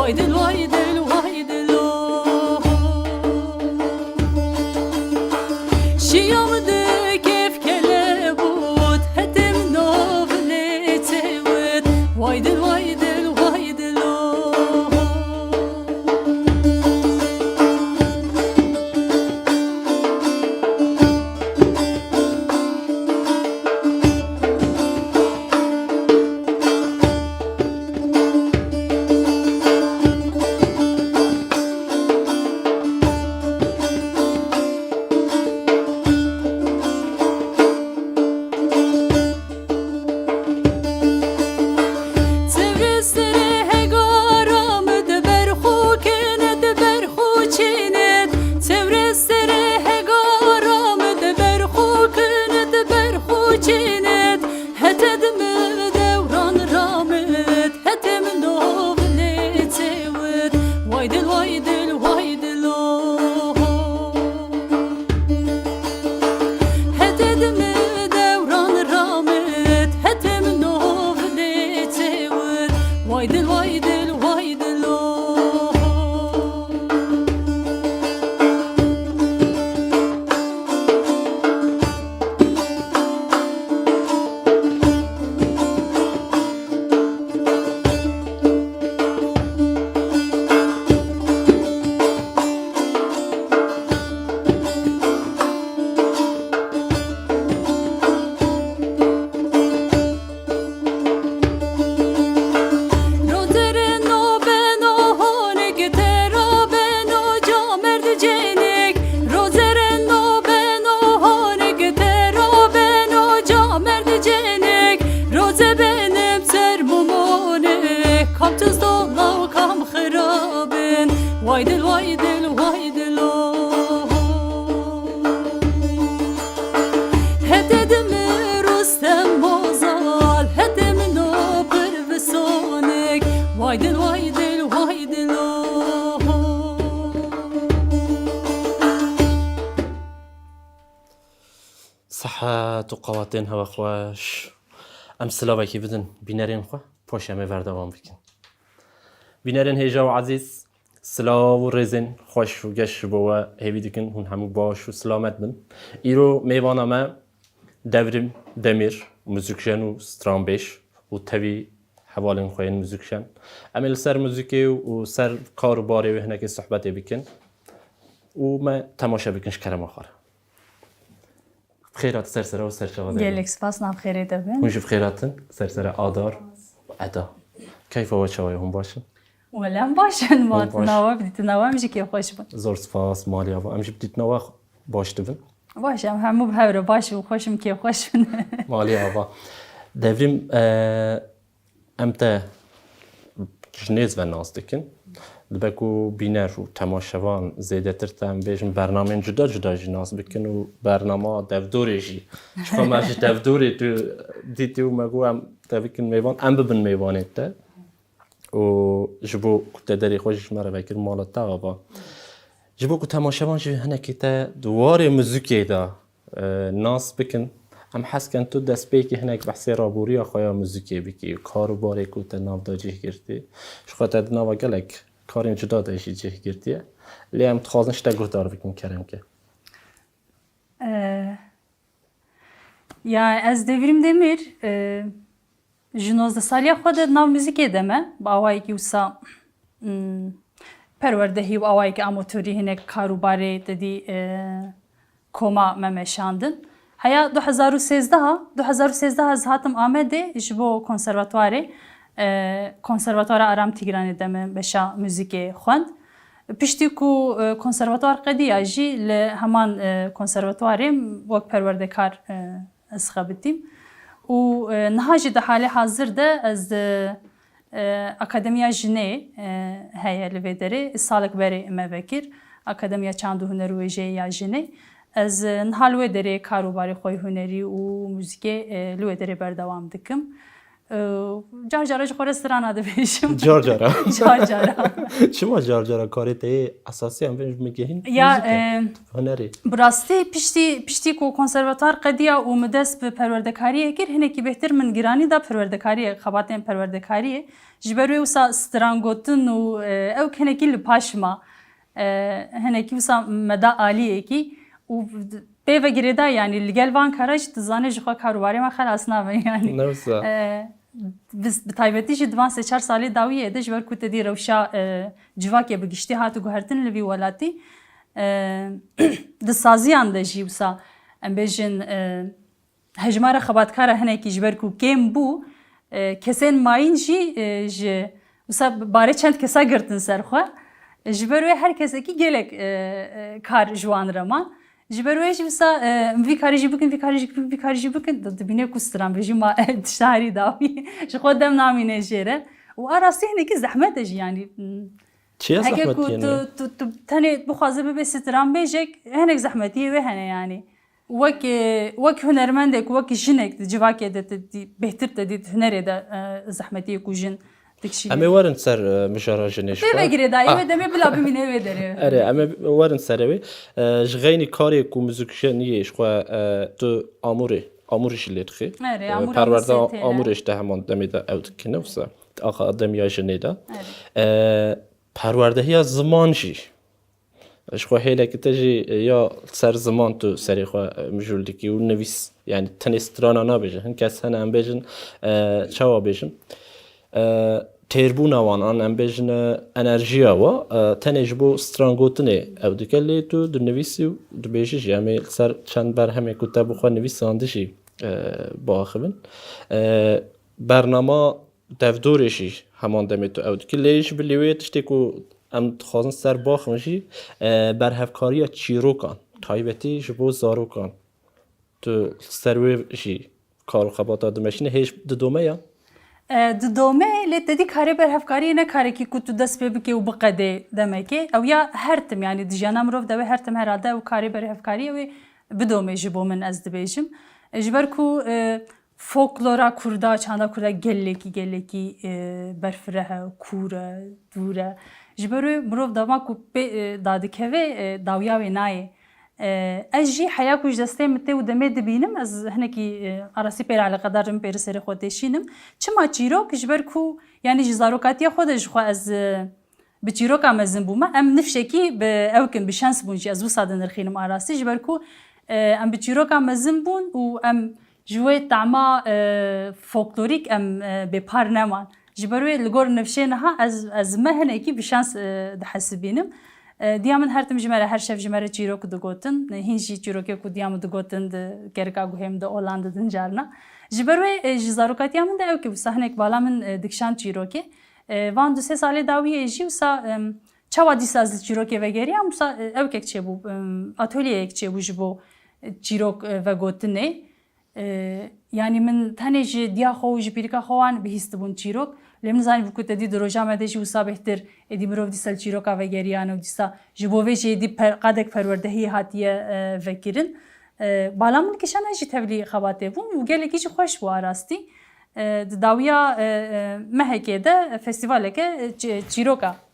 وايدل وايدل وايدلو شي يوم دي كيف كلبوت هتم نوفلي تيوت وايدل وايدل وايدلو وايدل وايدل وايدلو هتدم رستم وزال هتم نوبر بسونك وايدل وايدل وايدلو صحة وقواتين هوا خواش ام سلاوه کی بدن بینرین خوا پوش همه وردوام بکن بینرین هیجا و عزیز سلاو و رزن خوش و گش بوا هیوی دکن هون همو باش و سلامت بن ایرو میوانا ما دورم دمیر موزیکشن و سترامبیش و تاوی حوالن خوین موزیکشن امیل سر موزیکی و سر کار و باری و هنگی صحبتی بکن و ما تماشا بکنش کرم آخر بخيرات سرسرة وسرشة يلك سباس نام خيري دبن ونشوف خيراتن سرسرة آدار وأدا كيف هو شويهم باشن؟ ولا باشن ما تناوى بدي تناوى مش كيف خوش بن زور سباس مالي أبا أمشي بدي تناوى باش دبن باش هم مو بهورة باش وخوشم كيف خوش بن مالي أبا دفرم أمتى جنيز والناس دكن دبکو بینر و تماشاوان زیاده تر تام بیشم برنامه جدا جدا جناس بکن و برنامه دفدوریشی شما ماش دفدوری تو دیتی و مگو هم دفکن میوان ام ببن میوانه تا و جبو کت داری خوشش مرا بکر مالت تا با جبو کت تماشاوان جو هنر کیتا دوار موزیکی دا ناس بکن هم حس کن تو دست بی که هنر بحث رابوری آخایا موزیکی بکی کارو باری کت ناف داجی گرفتی شخاطر ناف گلک کاریم جدا داشتی جه گرتیه لیم تخازنش تا گفتار بکن کرم که یا از devrim demir جنوز سالیا خود نام موزیک دمه با آوایی که وسا پروردهی و آوایی که آموتوری هنگ کاروباری دادی کما ممشاندن هیا 2013 از هاتم آمده جبو کنسرواتوار آرام تیگرانی دمه بشا موزیک خوند پشتی کو کنسرواتوار قدیه جی لهمان کنسرواتواریم وقت پروردکار از خبتیم و نهاجی ده حال حاضر ده از اکادمیا جنه هیا لویدری سالک بری مبکر اکادمیا چاندو هنر و جیا جنه از نهال ویدری کاروباری خوی هنری و موزیک لویدری بردوام دکم جار جارا جخوا رستوران دبیشم جار جارا جار جارا چما جار جارا کاری ته اساسی هم بینج میگهین یا هنری براستی پشتی کو کنسرواتوار قدیا و مدرس به پروردگاری کر هنه کی بهتر من گرانی دا پروردگاری خباتن پروردگاری جبرو وسا سترانگوتن و او هنه کی لپاشما هنه کی وسا مدا عالیه کی و به وگریدا yani لگل وان کارج تزانه جخوا کاروباری ما خلاص نامه yani نوسا biz بتایبەتی ji divan sê çar salê dawiyê de ji ber ku te dî rewşa civakê bi giştî hat û guhertin li vî welatî di saziyan de jî wisa em bêjin hejmara xebatkara hinekî ji ber ku kêm bû kesên mayîn jî ji wisa barê çend kesa girtin ser xwe ji ber wê her kesekî gelek kar ji wan reman ji ber wê jî wisa vî karî jî bikin vî karî jî bikin vî karî jî bikin dibîne ku stranbêjî ma tiştarî dawî ji xwe dem namîne jêre û a rastî hinekî zehmet e jî yani چیه heke زحمت ku یعنی tu tenê bixwaze bibe stranbêjek hinek zehmetiyê wê hene yani wek hunermendek wek jinek di civakê de bêhtir te dît hunerê de zehmetiyê ku jin dikşî اما ورن سر مجارا جنش vê vegirê dayê wê demê bila bimîne wê derê اره اما ورن سروی جغینی کاری کو موزیکشنیه شخوا تو آمورش لیدخی اره amûra پرورده min sê têne. آمورش ده همان دمیده اوت کنه وسا آخا دمیا جنیده پرورده هیا زمان جی شخوا هیله که تجی یا سر زمان تو سری خوا مجولدکی و نویس یعنی تنسترانا نبیجن هن کس هن هم بیجن چوا بیجن تیربونا وان آن ام بیجن انرژیا و تنش بو سترانگوتنه او دکلی تو دو نویسی و دو بیجیش یعنی سر چند بر همه کتاب خوا نویس آندشی با آخبن برنامه دفدورشی همان دمی تو او دکلیش بلیوی تشتی که ام خواستن سر باخمشی برهفکاری چیروکان تایبتی جبو زاروکان تو سروی جی کارو خبات آدمشینه هیچ دومه یا Di domê lê te dî karê berhevkariyê ne karekî ku tu dest pê bikê û biqedê demekê ew ya her tim yani di jiyana mirov de wê her tim herhalde ew karê berhevkariyê wê bidomê ji bo min ez dibêjim ji ber ku folklora Kurda çanda Kurda gelekî berfire he kûr e dûr e ji ber wê mirov dema ku pê dadikeve dawiya wê nayê ez jî heya ku ji destê min tê û demê dibînim ez hinekî arasî pêr eleqedar min pêrî serê xwe teşînim çima çîrok ji ber ku yani ji zarokatiya xwe de ji xwe ez bi çîroka mezin bûme em nifşekî bi ewkin bi şens bûn jî ez wisa dinirxînim arasî ji ber ku em bi çîroka mezin bûn û em ji wê tema folklorîk em bêpar neman ji ber wê li gor nifşê niha ez me hinekî bi şens dihesibînim Diya min her tim ji me re her şev ji me re çîrok digotin hîn jî çîrokê ku diya min digotin di gerika guhêm de olan didin carna ji ber wê ji zarokatiya min de ew ke wisa hinek bala min dikşan çîrokê van du sê salê dawiyê jî wisa çawa dîsa ez li çîrokê vegeriyam wisa ewkek çêbû atölyeyek çêbû ji bo çîrok vegotinê yani min tenê ji diya xwe û ji pîrika xwe wan bihîstibûn çîrok lê min zanî ku te dî di roja me de jî wisa bêhtir êdî mirov dîsa li çîroka vegeriyan û dîsa ji bo vê jî êdî qadek perwerdehiyê hatiye vekirin bala min kişan jî tevlî xebatê bûn û gelekî jî xweş bû arastî di dawiya mehekê de festîvaleke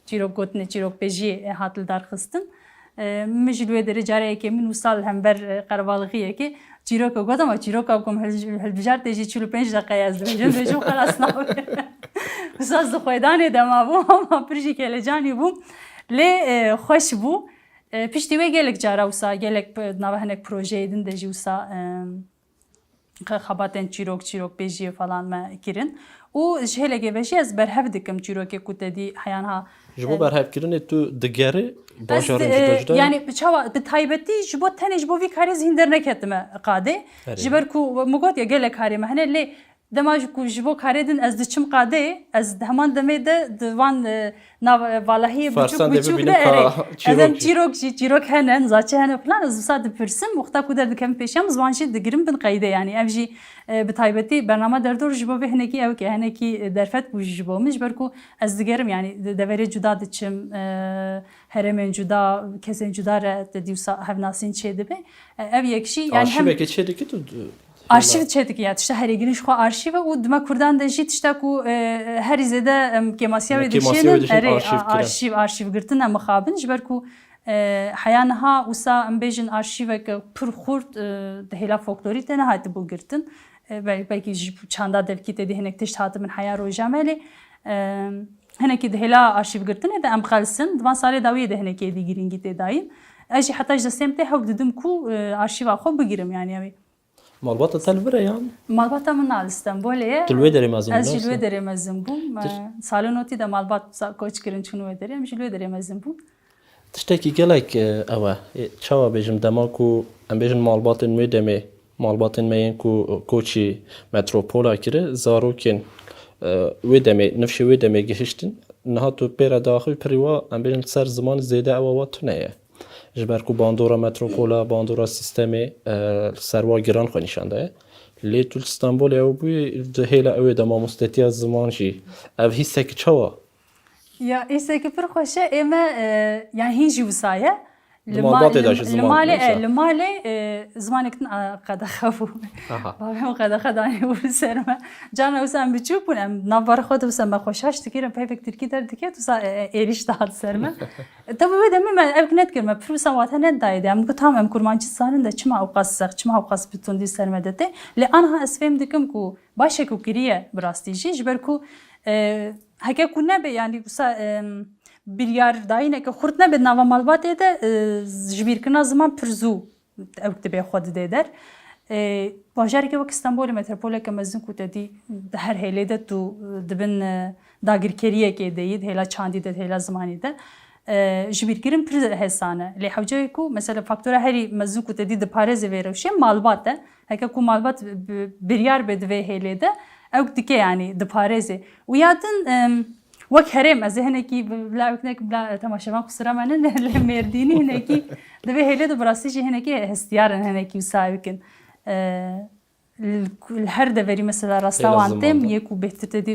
çîrok gotinê çîrokpêjiyê hat li darxistin min ji li wê derê careyekê min wisa li hember qerebalixiyekê çîroka got ama çîroka kum hilbijar tê jî 45 deqeya ez dibêjim bêjim xelas nabe wisa ez di xwedanê dema bûm ama pir jî kelecanî bûm lê xweş bû piştî wê gelek cara wisa gelek nava hinek projeyê din de jî wisa xebatên çîrokpêjiyê falan me kirin û ji hêlekê ve jî ez berhev dikim çîrokê ku te dî heyan ha ji bo berhevkirinê tu digerî yani çawa bi taybetî ji bo tenê ji bo vî karê zîndar neketime qadê ji ber ku min got ya gelek karê me hene lê dema ku ji bo karê din ez diçim qadê ez heman demê de di van nav valahiyê biçûk de erê ez em çîrok hene zaçê hene falan ez wisa dipirsim wexta ku derdikem pêşiya min ziwan jî digirim bin qeydê yani ev jî bi taybetî bername derdor ji bo vê hinekî ew ke hinekî derfet bû ji bo min ji ber ku ez digerim yani deverê cuda diçim heremên cuda kesên cuda re te dî wisa hevnasîn çê dibe ev yekşî yani şîvekê çê dikî tu arşiv çedik ya işte her giriş xo arşiv u dima kurdan da jit işte ku her izede kemasiya ve dişin arşiv girtin am xabin jber ku hayanha usa ambejin arşiv ke pur xurt de hela folklorit ne hat bu girtin belki çanda devkit de hinek tiş hat min haya rojameli هناك دهلا أرشيف قرتنا ده أم خالصن دمان سالي داوية ده هناك يدي جرين جت داين أجي حتى إذا سمته حب ددم كو أرشيف أخو بجرم يعني أبي مالبات تلبرة يعني مالبات من إسطنبول إيه تلوي دري مازن أجي تلوي دري مازن بوم سالونوتي ده مالبات كوتش كرين شنو دري مش تلوي دري مازن بوم تشتكي قالك أوه شوا بيجم دماغو أم بيجم مالبات المدمة مالبات المين كوتشي متروبولا كده زاروكين ودمي نفشي ودمي جهشتن نهاتو بيرا داخل بريوا ام بين سر زمان زياده اوات تنيه جبركو باندورا متروبولا باندورا سيستمي سروا جيران خنيشانده لي تو اسطنبول او بي هيلا او دما مستتيا زمان جي اف هيسك تشوا يا هيسك فرخوشه اما يعني هيجي وصايه لمالي زمانك قد خافوا بابا قد خداني وسرما جانا وسام بتشوفون ام نبر خود وسام خوشاش تكير بيفك تركي در دكيت وسا ايريش تاع سرما طب بدا ما ابكنت كلمه بروسا واتنا دايد ام كتام ام كرمانچ سانن da çma avqas çma avqas bitun di sermedete le anha esfem dikim ku başa ku kiriye brastiji jberku heke ku nebe yani usa bilyar dayine ki xurtne be nava malbat ede jbirkina zaman pürzu evkte be xod deder bajar ki vak İstanbul metropole ke mezin ku dedi her helede tu dibin dagirkeriye ke deyid hela çandi de hela zamani de jbirkirin pür hesane le havce ku mesela faktora heri mezin ku dedi de pareze verevşe malbat de heke ku malbat bilyar be de helede evktike yani de pareze uyadın وك هرم از هنکی بلا وکنک بلا تماشامان خسرا منن لمردینی هنکی دبی هلی دو براستی هنکی هستیارن هنکی وسایکن هر دبری مثلا راستوانتم یکو بهتر تدی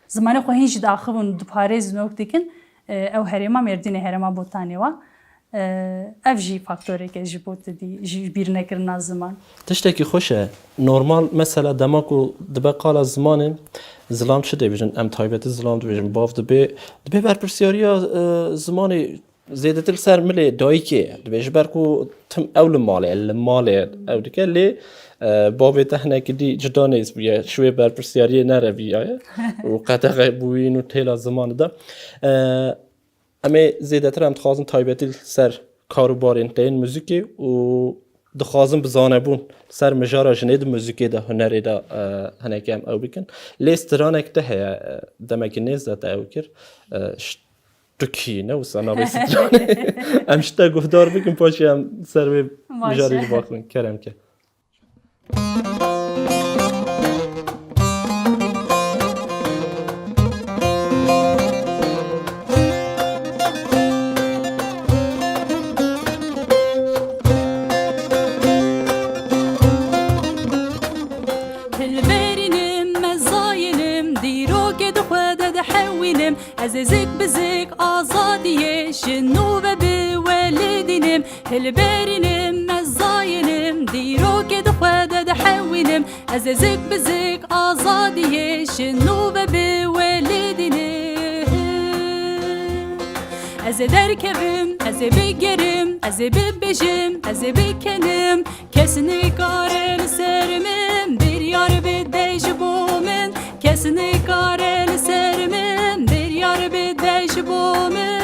زمانی خو هیچ داخلون دو پاریز نوکتیکن او هرما مردینی هرما بوتانیوا افجی فاکتوری که جبوت دی جبیر نکرن زمان تشتکی خوشه نورمال مثلا دماغو دبقال زمان زلام شده بیشن ام تایبت زلام بیشن باف دبی برپرسیاریا زمانی زیاده تر سر ملی دایی که دبیش برکو تم اول ماله او دیگه لی بابی تهنه که دی جدا نیست بیه شوی برپرسیاری نره بیه و قطعه بوین و تیلا زمان ده اما زیاده تر هم تخوازن تایبت سر کاروبارین تین موزیکی و دخوازن بزانه بون سر مجارا جنید موزیکی ده هنری ده هنگی هم او بکن لیسترانک ده دمکی نیز ده او کر شتکی نه و سانا بیسترانه همشتا گفتار بکن پاشی هم سر به مجاری باخون کرم که Azizik bizik azadiye şinu ve biwelidinim Hilberinim mezzayinim Diro ke dukhwede de hewinim Azizik bizik azadiye şinu ve biwelidinim Ez derkevim, ez bigerim, ez bibejim, ez bikenim Kesini karel serimim Bir yar bidejbumin Kesini karel serimim yar bedeş bomen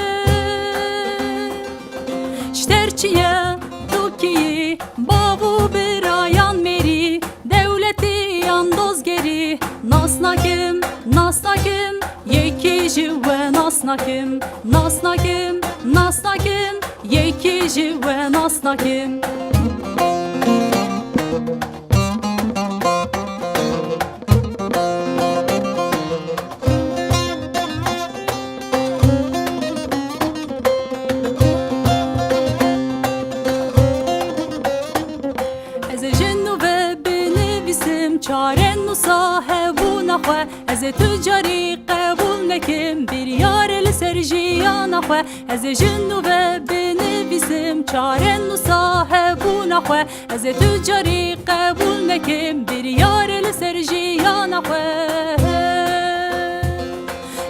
Şterçiye Türkiye babu birayan meri devleti yandoz geri Nasnakim nasnakim yekici ve nasnakim Nasnakim nasnakim yekici ve nasnakim çaren nusa hevuna xwe ez tücari qebul nekim bir yar li ser جیان خو از جنو و بنویسم چاره نو صاحبون خو از تجاری قبول نکم بریار لسر جیان خو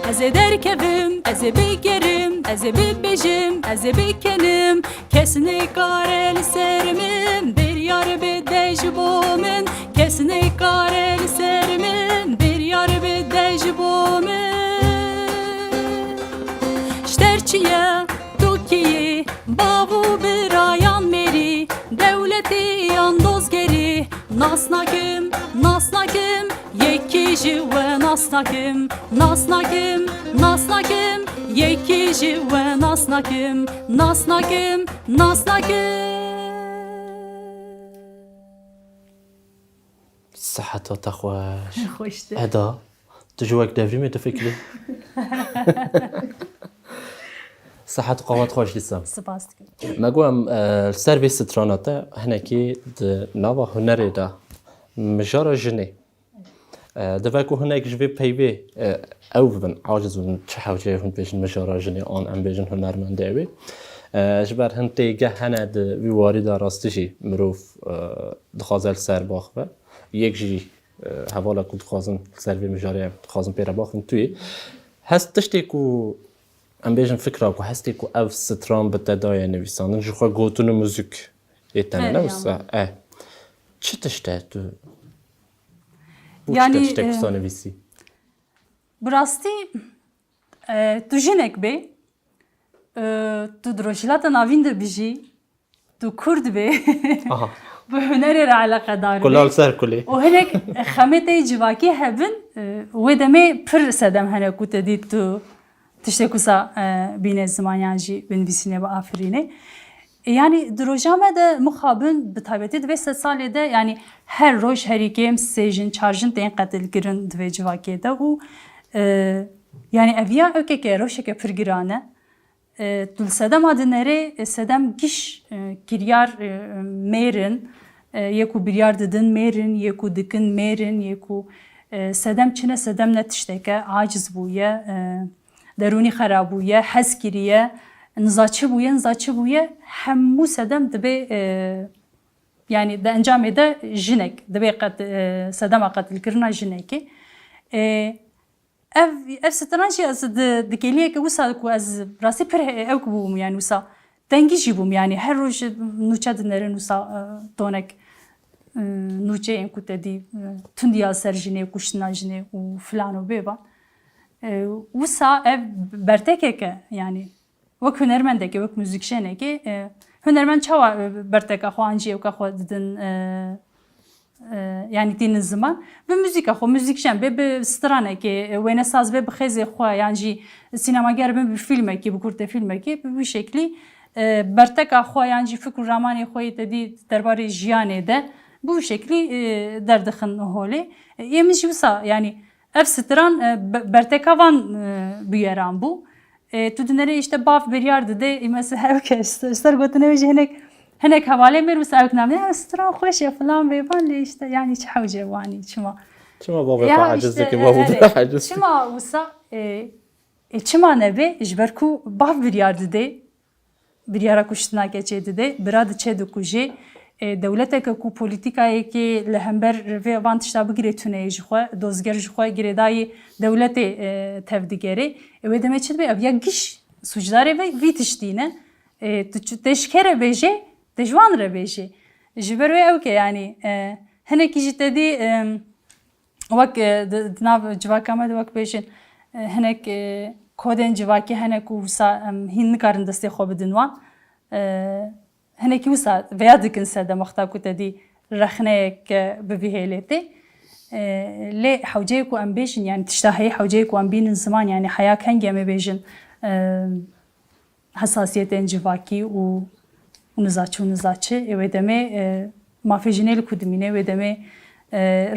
از درکبم از بگرم از ببجم از بکنم کس نکاره لسرمم بریار بدجبومن کس نکاره لسرمم بریار بدجبومن شترچیه دوکیه بابو براyan meri devleti yandozgeri nasnakim yekici ve nasnakim yekici ve nasnakim صحة تخواش خوشته هذا تجوك دافري ما تفكري صحة قوات خوش لسه سپاس dikim ما قوام السيرفيس تراناتا هنا كي نوا هنري دا مجارة جني دفاكو هناك جبي بيبي او بن عاجز من تحاوجي هون بيجن مجارة جني آن ام بيجن هنر من داوي جبر هنتي جه هنا وی وارد راستشی مروف دخازل سر باخ و یک جی حوالا کود خازن سر وی مجاری خازن پیرا باخن توی هست تشتی کو ام بیشن فکر کو هستی کو اف سترام بتدای نویساندن جخوا گوتون موزیک ایتن نوسا چه تشته تو yani تشته کسا نویسی براستی تو جنک بی تو دروشلات ناوین ده بیجی تو کرد بی آها به هنری را علاقه دار کلال سر کلی و هنک خمته جواکی هبن و دمی پر سدم هنه کو تدید تو تشته کسا بین زمانیان جی بنویسینه و آفرینه yani drojame de muhabın bitabeti dve salı de yani her roj her ikem sejin charjın den qatil girin dve civake de u yani evya ökeke rojeke pirgirane dul sedem adinere sedem giş kiryar merin yeku biryar dedin merin yeku dikin merin yeku sedem çine sedem netişteke aciz buye deruni xarabuye heskiriye نزاچه بویه همو سدم دبی yani de encame de jinek debê sedema qatil kirina jinekê ev stranjî ez di geliyeke wisa ku ez rastî pir ew bûm yani wisa dengî jî bûm yani her roj nûçe dinerin wisa tonek nûçeyên ku te dî tundiya ser jinê kuştina jinê û filan û bêvan wisa ev bertekeke yani وک هنرمندکی وک موزیکشنکی هنرمند çawa berteka xwancı ev ka xwa didin yani din zaman ve müzik xwa müzikşen be straneki ve nesaz be bixeze xwa yani sinemager be filmeki bu kurte filmeki bu şekli berteka xwa yani fikr romani xwa dedi derbarı jiyane de bu şekli derdixin hole yemiş wisa yani ev stran berteka van büyeran bu تو دنیره işte باف بریارد ده مثلا هر کس استر گفتنه وجه هنک حواله میر بس اوک نامه استرا خوشه فلان بیبان لی işte yani çav cevani çima بابا عاجز که بابا عاجز çima usa çima nebe jberku باف بریارد ده بریارا کشتنا geçedi de birad çedu kuje devleteke ku politikaya ki lehember ve vantişta bigire tune jxwa dozger jxwa giredai devlete tevdigeri ve demeçid be ya giş sujdare ve vitiştine teşkere beje tejwan rebeje jibero evke yani heneki jitedi vak dinav civakama de vak bejen henek koden civaki henek usa hin karın deste xobidinwan هناك وسا فيادك نسادا مختار كتدي رخناك بفيهالتي لي حوجيك وامبيشن يعني تشتهي حوجيك وامبين الزمان يعني حياة كان جامي بيجن حساسية انجواكي ونزاتشي ودمي ما في جنيل كودمينه ودمي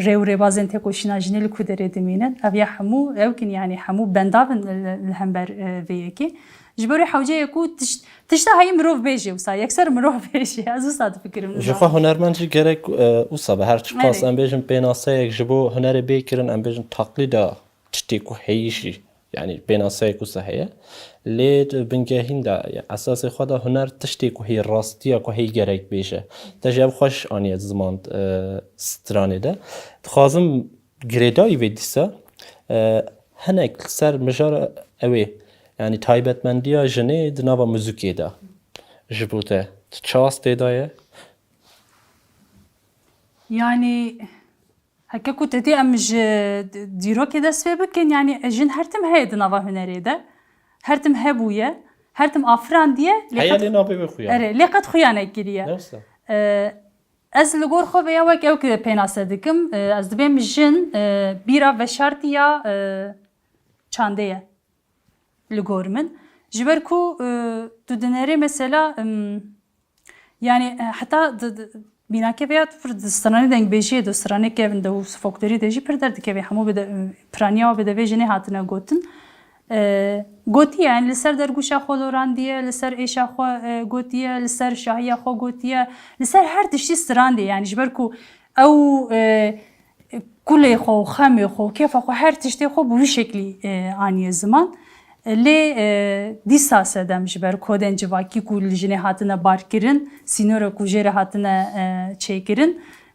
ريو ريبازن تكوشنا جنيل كودري دمينه ابيا حمو يمكن يعني حمو بندافن الهمبر فيكي جبري حوجي يكو تشتهي مروف بيجي وسا يكسر مروف بيجي از وسا فكرم جخوا هنرمندی گرک وسا به هر چی قاس ام بیشن پیناسه یک جبو هنر بیکرن ام بیشن تقلیدا تشتی کو هیشی يعني بين سايك وسهية ليد بنجاهين دا أساس خدا هنر تشتي كوهي راستيا كوهي جريك بيشه تجاب خوش آنية زمان ستراني ده تخازم جريداي فيديسا هناك سر مجار أوي يعني تايبت من ديا جني دنابا موزيكي دا جبوته تشاست دايه يعني هكا كنت تدي أمج ديرو كده سببكن يعني جن هرتم هيد نوا هنري ده هرتم هبوية هرتم أفران ديه هيا لنا بخويا أره لقد خيانة كريه نفسه از لگور خو ویا وک او که پیناسه دکم از دبیم جن بیرا و شرطیا چانده لگور من جبر کو تو دنری مثلا yani hatta binake veya strane denk beji do strane ke vende u faktori deji per derdi ke hamu bede prania bede vejine hatına gotin gotiye yani liser derguşa xoloran diye liser eşa xo gotiye liser şahiya xo gotiye liser her tişi strande yani jber ku او كله خو خمي خو كيف خو her tişte xo bu şekli ani zaman لی دیساسه دم جبر کودن جواکی کول جنه هاتنه بارکرین سینور کوجره هاتنه چیکرین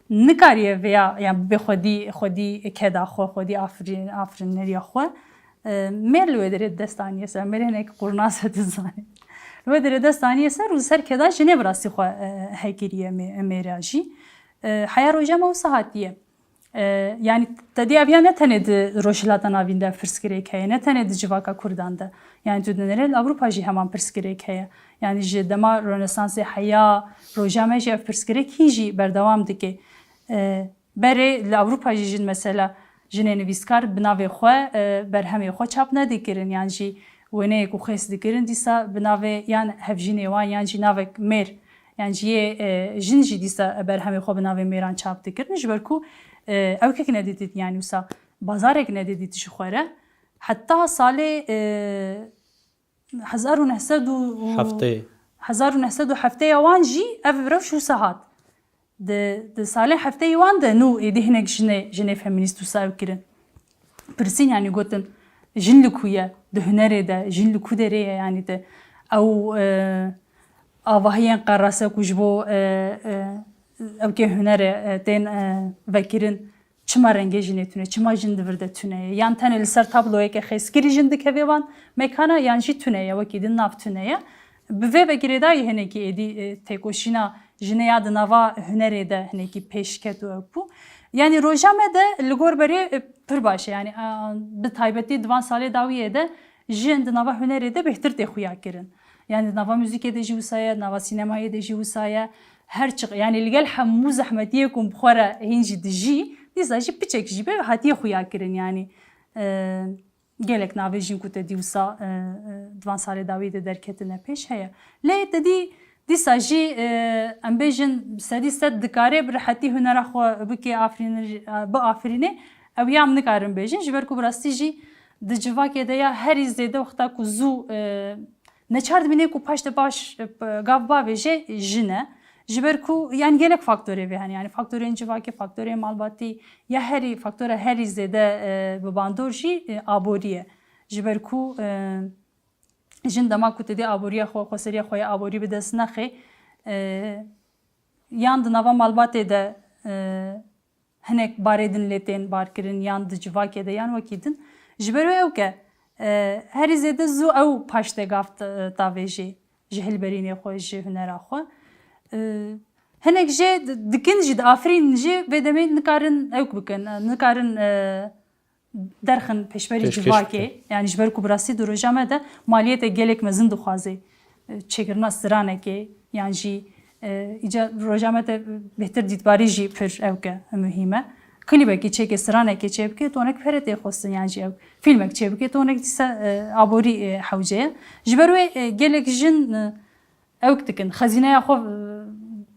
نکاریه ویا yani به خودی کدا خو خودی آفرین نریا خو مر لودره دستانیه سر مر هنک قرناس دزانی لودره دستانیه سر و سر کدا جنه براسی خو هکریه میراجی حیا روجا مو ساعتیه yani tadi avya ne tane de roşilatan avinde fırsgerek heye ne tane de civaka Kurdan'da yani dünenel Avrupa ji hemen fırsgerek heye yani ji dema Rönesansı haya rojame ji fırsgerek hiji berdevam dike bere Avrupa jin mesela jineni viskar binave xwe berhemê xwe çap nedikirin yani jî wêneyek û xês dikirin dîsa binavê yan hevjînê wan yan jî navek mêr yani jiyê jin jî dîsa berhemê xwe binavê mêran çap dikirin ji ber ku او که ندیدید یعنی وسا بازارک ندیدید شخوره حتی سال 1907 یوان جی اف برف شو ساعت د سال هفته یوان ده نو ایدهنک جنه فمینیست وسا وکرن پرسین yani گوتن جن لکویا ده هنره ده جن لکو دره yani ده او آواهین قراسه کجبو او که هنره تین وکرین چما رنگی جنه تونه چما جند ورده تونه یان تنه لسر تابلوی که خیسکری جند که ویوان مکانا یان جی تونه یا وکیدین ناف تونه یا به وکری دایی هنه کی ادی تکوشینا جنه یاد نوا هنره ده هنه کی پیشکت و bu yani rojame de ligor beri pir baş yani bi taybeti divan sale dawiye de jend nava hünere de behtir te xuya kirin yani nava müzik de jivsaya nava sinemaya de jivsaya her çık yani ligel hamu zahmetiyekum khora hinji diji dizaji piçek jibe hatiye xuya kirin yani gelek nave jin kute divsa divan sale dawiye de derketine peş heye le dedi disaji ambejin sedi sed dikare bir hati hünera xo biki afrine ev yam nikarin bejin jiber ku brastiji de civake de ya her izde de vaqta ku zu ne çard bine ku paşte baş gavba veje jine jiber ku yani gelek faktörü ve yani faktörün civake faktörü malbati ya heri faktöre her izde de bu bandorji aboriye jiber ku jin dama ku tedi aboriya xo seriya xoya abori bi dest naxê yan di nava malbatê de hinek barê din lê tên barkirin yan di civakê de yan wekî din ji ber wê ew ke herî zêde zû ew paş te gav tavê jê ji hilberînê xwe ji hunera xwe hinek jê dikin jî di afirîn jê vê demê nikarin ew bikin nikarin derxin peşberi civakê yani ji ber ku birastî di rojame de maliyetê gelek mezin dixwaze çêkirina stranekê yan jî îca rojame te bêhtir dîtbarî jî pir ew ke mühîm e klîbekî çêkê stranekê çêbike tonek pere tê xwestin yan jî ew fîlmek çêbike tonek dîsa aborî hewce ye ji ber wê gelek jin ew dikin xezîneya xwe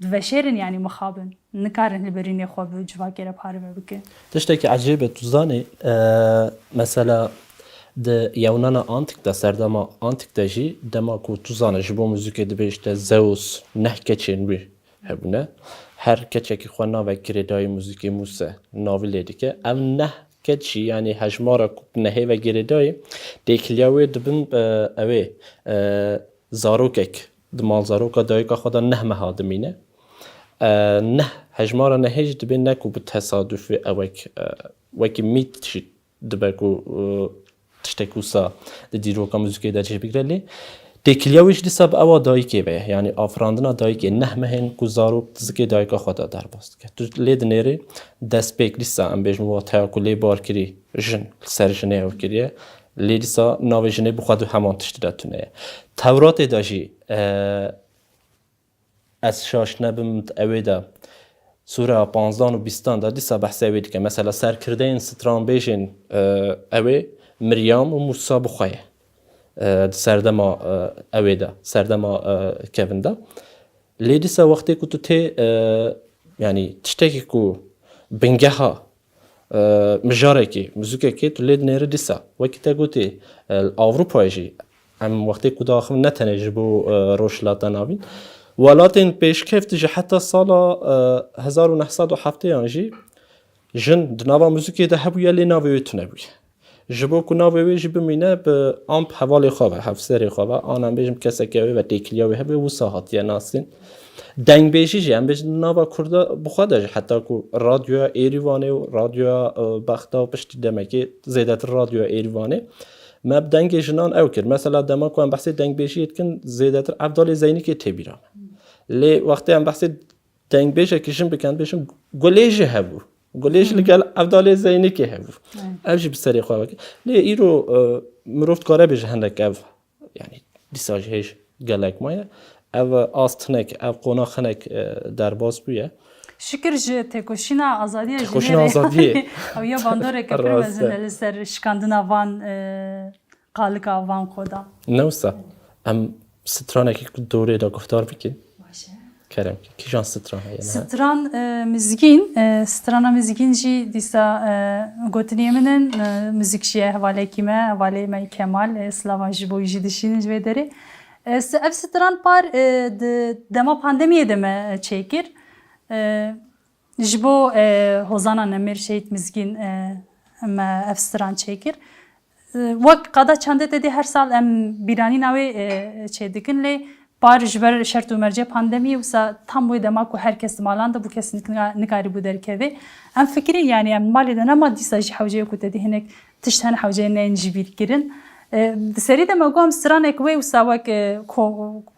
diveşêrin yani mixabin nikarin hilberînê xwe bi civakê re parve bikin tiştekî ecêb tu zanî mesela di yewnana antik de serdema antik de jî dema ku tu zanî ji bo muzîkê dibe işte Zeus neh keçên wî hebûne her keçekî xwe navek girêdayî muzîkê Mûse navî lê dike ev neh كتشي يعني هجمارة نهي وجرداي ديكلياوي دبن أوي زاروكك دمال زاروكا دايكا خدا نه مهادمينه نه هجمارة نهيج دبن نكو بالتصادف أوك وكي ميت شي دبكو تشتكوسا ديروكا موسيقى دا جي بيقرلي ديكلياويش دي سب أوا دايكي به يعني آفراندنا دايكي نه مهن كو زاروك تزكي دايكا خدا در باست تو لید نيري دست بيك لسا ام بيجم واتها كو لي بار كري جن سر جنه او كريه لي لسا ناو جنه بخواد همان تشتدتونه تورات داجي از شاش نبم اويدا سوره 15 و 20 دا لسا بحث اويد که مثلا سرکردين ستران بيجن اوي مريم و موسى بخويه سردما اويدا سردما كيفندا ليديسا وقتی که تو تی يعني تشتكي كو بنجها مجاري كي موسيقى كي تو ليد نير ديسا وقتی تقولي الأوروبا يجي ام وقتی که داخل نتنجبو روشلاتا نابين ولكن پیش كيف تجي حتى صالا 1907 يجي جن دنابا موسيقى ده هبو يلي ناوي تنبوي جبو کو ناوی جب مینه به آمپ حوالی خوابه هفسری خوابه آنم بیشم کسی که و دیکلیاوی هبه و ساعتی ناسین دنگ بیشی جم بیش ناوا کرده بخوادش حتی کو رادیو ایروانه و رادیو بختا پشتی دمکی زیادت رادیو ایروانه ما بدنگ جنان او کرد مثلا دما کو ام بحث دنگ بیشی یتکن زیادت عبدال زینی که تبیرم لی وقتی ام بحث دنگ بیشه کشم بکن بیشم گلیجه هبو گلیش لگل عبدال زینی که هفو افجی بسری خواه لی ایرو مروفت کاره بیشه هندک اف یعنی دیساج هیش گلک مایه اف آستنک اف قناخنک در باز بیه شکر جه تکوشینا آزادیه تکوشینا آزادیه او یا بانداره که پرمزن لسر شکاندنا وان قالکا وان خودا نوسا ام سترانه که دوره دا گفتار بکن کرم کی جان ستران هست ستران مزگین سترانا مزگین جی دیسا گوتنیمنن مزیکشیه حواله کیمه حواله می کمال اسلاما جبوی جی دشین جویدری اف ستران پار دما پاندمیه دمه چیکر جبو هوزانا نمیر شهید مزگین ما اف ستران چیکر وقت قدا چنده تدی هر سال ام بیرانی نوی چه دکن لی Barış ver şart ömerce pandemi yoksa tam bu demek herkes malanda bu kesinlikle nikari bu derkevi. Em fikri yani maliden ama disaj havcaya kutedi hinek tişten havcaya ne injibir girin. Seri de magam stranek ve usavak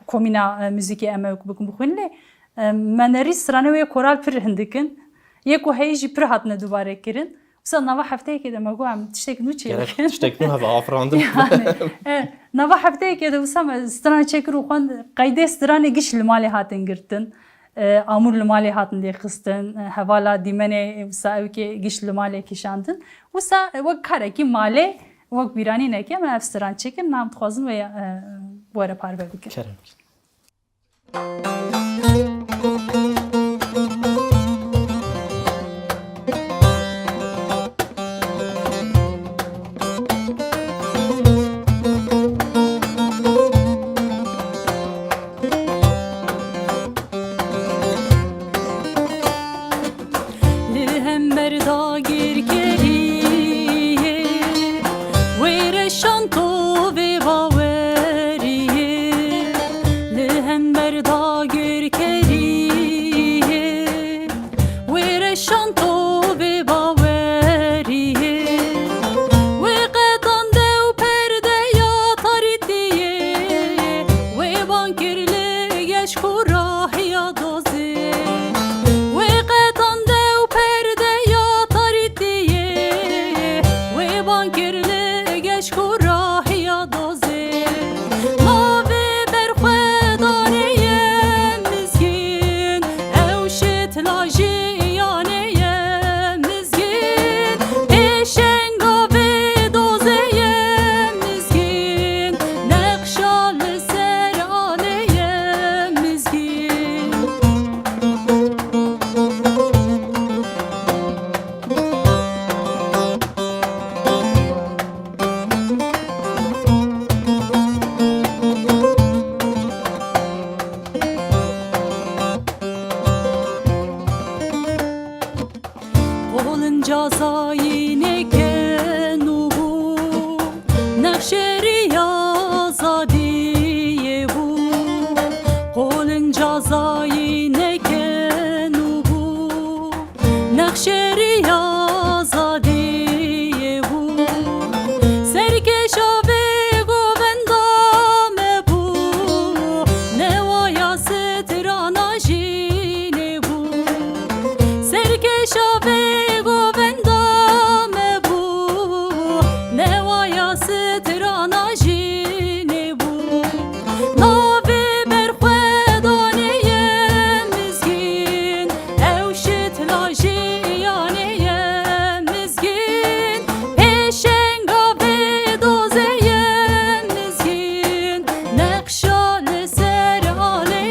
komina müziki emek bukum bukhunle. Meneri strane ve koral pir hindikin. Yeko heji pir hatne dubare girin. Usa nava haftaya kede magam tiştek nu çelik. Tiştek nu hava afrandım. نوا هفته که دوستم استران چکرو خوند قیده استران گیش لمالی هاتن گرتن آمور لمالی هاتن دیخستن حوالا دیمنه وسا او که گیش لمالی کشاندن وسا وقت کاره کی ماله وقت بیرانی نکه من استران چکر نام تخوازم و بوره پار بکن. نخشری آزادی بو قولن جزایی نکنو بو نخشری آزادی بو سرکشا به گوبندام بو نوایا سترانا جین بو سرکشا به گوبندام بو نوایا سترانا جین بو ناوی برخودانه مزگین او شتلاجی یانه مزگین پیشنگا به دوزه مزگین نقشا لسر آله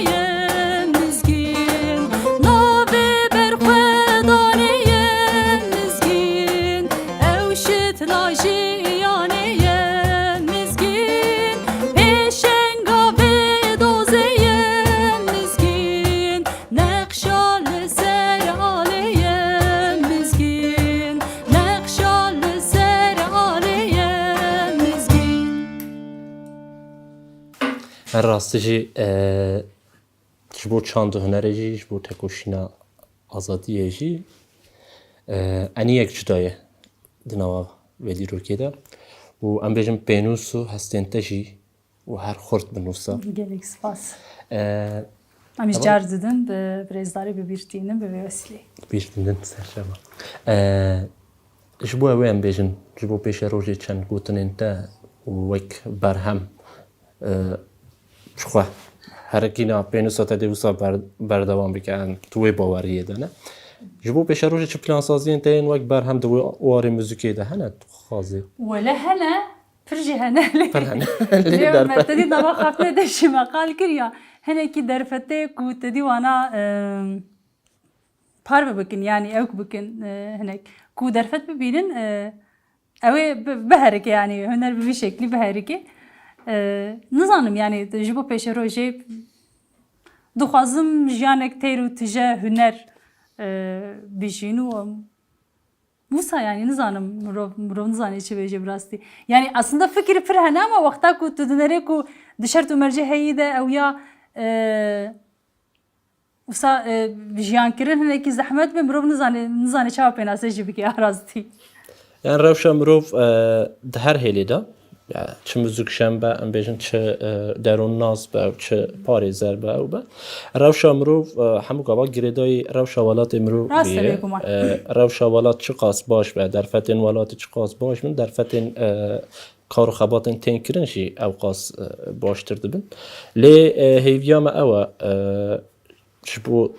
مزگین ناوی برخودانه مزگین او شتلاجی یانه مزگین پیشنگا به دوزه مزگین نقشا لسر آله مزگین نقشا لسر آله مزگین هر راستی جی جبو چند هنری جی جبو تکوشینا آزادی جی انی یک جدایه دنوا ولی رو کده و ام بیشم پینوسو هستن تجی و هر خورد بنوسا گلک سپاس امیش جار دیدن به برزداری ببیرتینم به وسیله بیشترین سرشما جبو اوه ام بیشم جبو پیش روزی چند گوتن انتا و وک برهم شخوا هر کینا پینوسا تدیوسا بردوام بکن توی باوریه دانه جبو پیش روزی چه پلان سازی انتا این وک برهم دو واری موزیکی ده هنه خازی ولا هنا فرجي هنا فرهنه اليوم تدي طبعا خفنا دشي مقال كريا هنا كي درفتك وتدي وانا بارب بكن يعني اوك بكن هناك كو درفت ببينن اوي بهرك يعني هنر بشكل بهرك نظام يعني تجيبو پیش روجي دخوازم جانك تيرو تجاه هنر بيجينو Musa yani nizanım mro nizanı çi beje brasti. Yani aslında fikri firhane ama vakta ku tudunere ku dışarı tu merci heyde ev ya usa jiyan kirin hene ki zahmet be mro nizanı çava penase jibi ki arazdi. Yani revşa mro de her helida yani çi müzik şembe em bejin çi derun naz be çi parizer be ew be revşa mro hemû gava giredayî revşa welatê mro diye revşa welat çi qas baş be derfetên welatê çi qas baş bin derfetên kar û xebatên tên kirin jî ew qas baştir dibin lê hêviya me ew e ji bo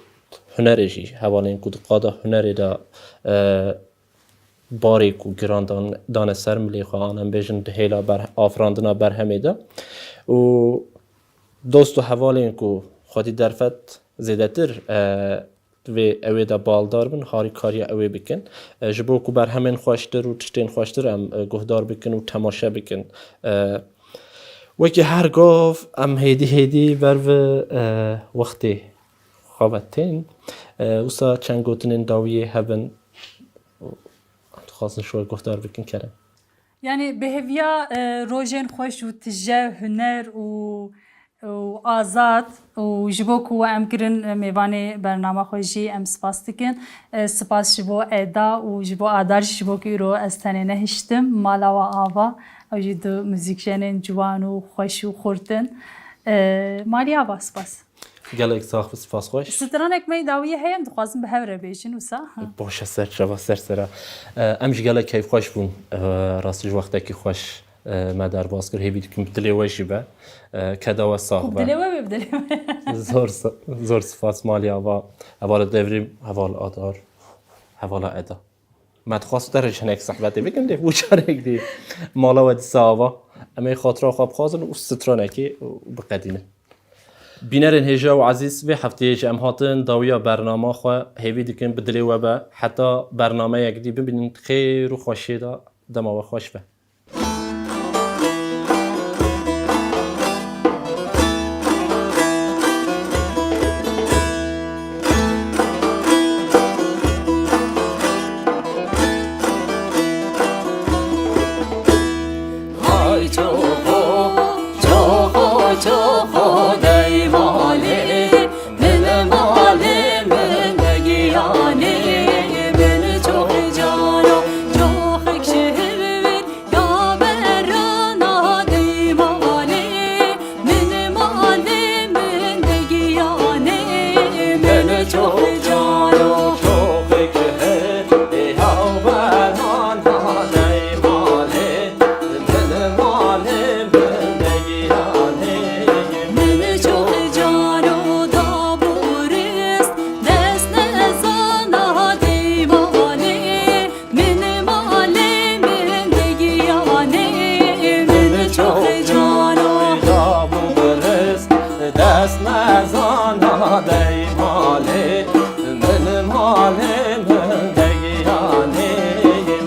hunerê jî hevalên ku diqada hunerê de باریک و گران دانه سر ملی خواهانم بیشن دهیلا بر آفراندنا بر همیده و دوست و حوالین کو خودی درفت زیاده تر و اوی دا بالدار بن هاری کاری اوی بکن جبو کو بر همین خوشتر و تشتین خوشتر هم گهدار بکن و تماشا بکن وکی هر گاف ام هیدی بر و وقتی خوابتین وسا چند گوتنین داویه هبن خاصن شوي گفتار بکن کرد. Yani behevya rojen خوش و تجاه هنر و آزاد و جبو کو ام کرن میوانه برنامه خوشی ام سپاس دکن سپاس جبو ادا و جبو آدار جبو کی رو استنه نهشتم مالا و آوا و جد موزیکشنن جوان و خوش و خورتن مالی آوا سپاس. گلک ساخت سپاس خوش. سترانک می داویه هیم دخوازم به هفره بیشن وسا. باشه سر. امش گلک کیف خوش بون راستش وقتی که خوش ما در باز کرد هیچ کم بدلیویشی به کدا و صاحب. بدلیوی. زور سپاس مالی آوا حوال دوریم حوال آدار حوال ادا. متخواست درش هنگ صحبتی بگم ده وچارک دی مالا و دیساوا اما خاطر خواب خازن و سترانکی بقدینه. بینرین هجا و عزیز و هفته جمع هاتن داویا برنامه خواه هیوی دکن بدلی و به حتی برنامه یک دی ببینید خیر و خوشی دا دما و خوش به تو çok odey mali Benim alimin de giyani Beni çok cano çok ekşivir Ya berrana dey mali Benim alimin de giyani Beni çok cano çok ekşivir Ya berrana dey mali Benim alimin de giyani Beni çok cano da burist Desne sana dey mali Benim alimin de giyani Beni çok cano Ya bu deriz dest nezana dey mali Benim halimin de giyani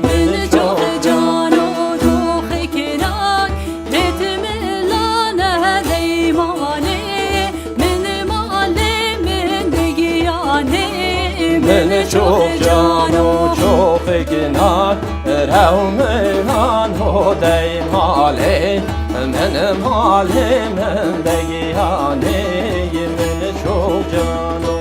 Beni çok cano çok ekinak Ritmi lane dey mali Benim alimin de giyani Beni çok cano çok ekinar Revmihan o dey mali Benim halimin de giyani Beni çok cano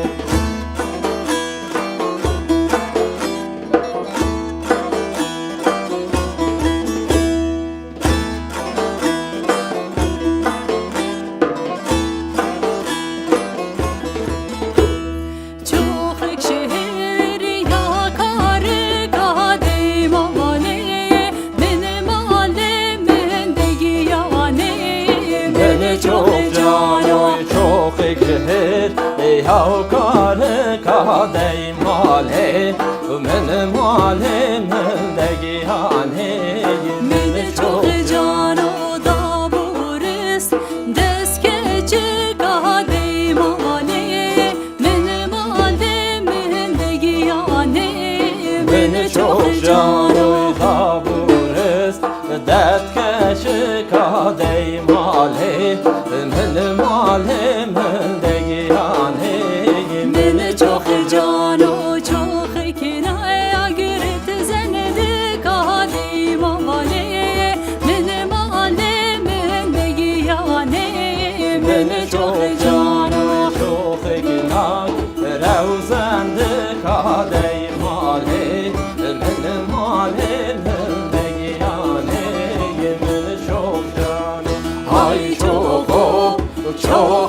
Çok ekşihir yakar dey mali Benim alimin de giyani Beni çok cano çok ekşihir Havkarı kadey mali Benim halimin de giyani Beni çok cano da burist Deskeci dey mali Benim alimin de giyani Beni çok cano da burist Detkeşi kadey mali Benim halimin de giyani Beni çok cano çok kinaya girit zenedi dey mali Benim alimin de giyani Beni çok cano çok ekinak Revzendi kadey mali Benim halimin de giyani Beni çok cano Ay çok o çok